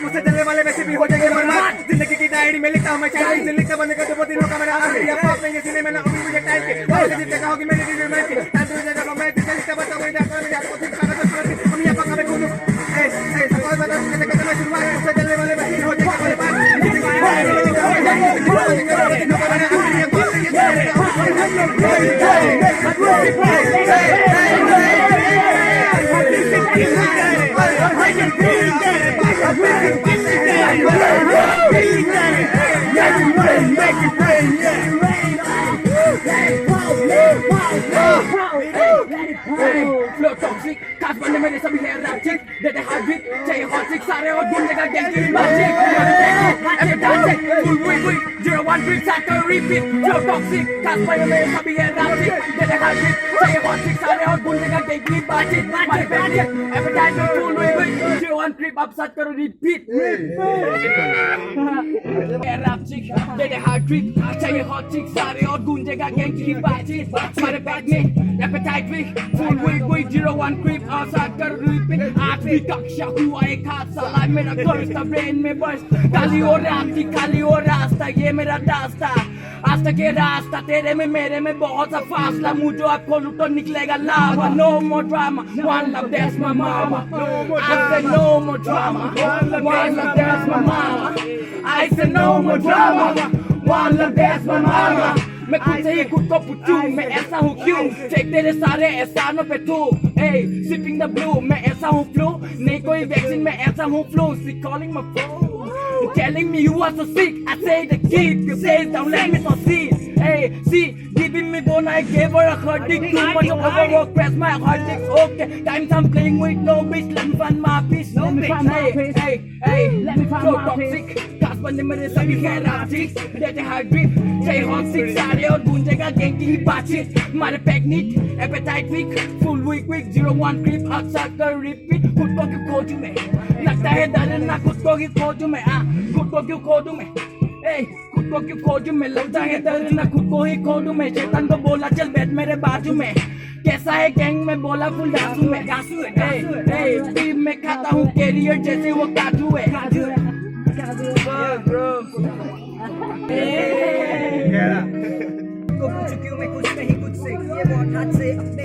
मुझसे चलने वाले वैसे भी हो जाएंगे बर्बाद। जिंदगी की डायरी में लिखता हूँ मैं शायरी से लिखता बनने का तो दिनों का मेरा आखिरी अब आप नहीं सीने मैंने अभी मुझे टाइम के जितने देखा होगी मैंने वीडियो में की टाइम तो जगह मैं जिसे लिखता बता वही देखा मेरे आपको सिर्फ कागज पर हम यहां पर कभी घूमूं ए सवाल बता मुझे कहता मैं शुरुआत मुझसे चलने वाले वैसे हो जाएंगे बर्बाद। Flow toxic, खास बनने मेरे सभी है रैप्चिक, देते हार्ट चाहिए हॉट सिक सारे और घूम जगह गैंग की मैजिक, एपिटाइजिक, full week 01 trip cycle repeat, flow toxic, खास बनने मेरे सभी है रैप्चिक, देते हार्ट चाहिए हॉट सिक सारे और घूम जगह गैंग की मैजिक, एपिटाइजिक, फुल वीक 01 ट्रिप अब साथ करो रिपीट, रैप्चिक, देते हार्ट ट्रिप चाहिए हॉट सिक सारे और घूम जगह गैंग की मैजिक, हमारे बैग में एपिटाइजिक, फुल वीक 01 क्रिप और साथ कर रिपीट। आखिरी कक्षा हुआ एक हादसा लाइफ मेरा गर्स्ता ब्रेन में बस खाली और रास्ता ये मेरा रास्ता आज तक ये रास्ता तेरे में मेरे में बहुत सा फासला मुझे आप खोलूं तो निकलेगा लावा no more drama one love that's my mama I said no more drama one love that's my mama I said no more drama one love that's my mama मैं खुद से ही खुद को पूछूं मैं ऐसा हूँ क्यों चेक तेरे सारे एहसानों पे तू सिपिंग द ब्लू मैं ऐसा हूँ फ्लू नहीं कोई वैक्सीन मैं ऐसा हूँ flu see calling my phone telling me you are so sick I say the kid you say don't let me so see see giving me bone I gave her a hard dick too much of overwork press my hard dick okay times I'm playing with no bitch let me find my peace let me find my peace let me find my toxic खास बनने मेरे सभी है राजिक देते heart drip say hot sick सारे और गूंजेगा gang की बातचीत मारे pack neat appetite week full week 01 क्रिप अक्सर कर रिपीट खुद को क्यों खोजूं मैं लगता है डर ना खुद को ही खोजूं मैं खुद को क्यों खोजूं मैं खुद को क्यों खोजूं मैं लगता है डर ना खुद को ही खोजूं मैं शैतान को बोला चल बैठ मेरे बाजू में कैसा है गैंग में बोला फुल डांसू में बीफ में खाता हूँ कैरियर जैसे वो काजू है को पूछूं क्यों मैं कुछ नहीं कुछ से ये बहुत हद से अपने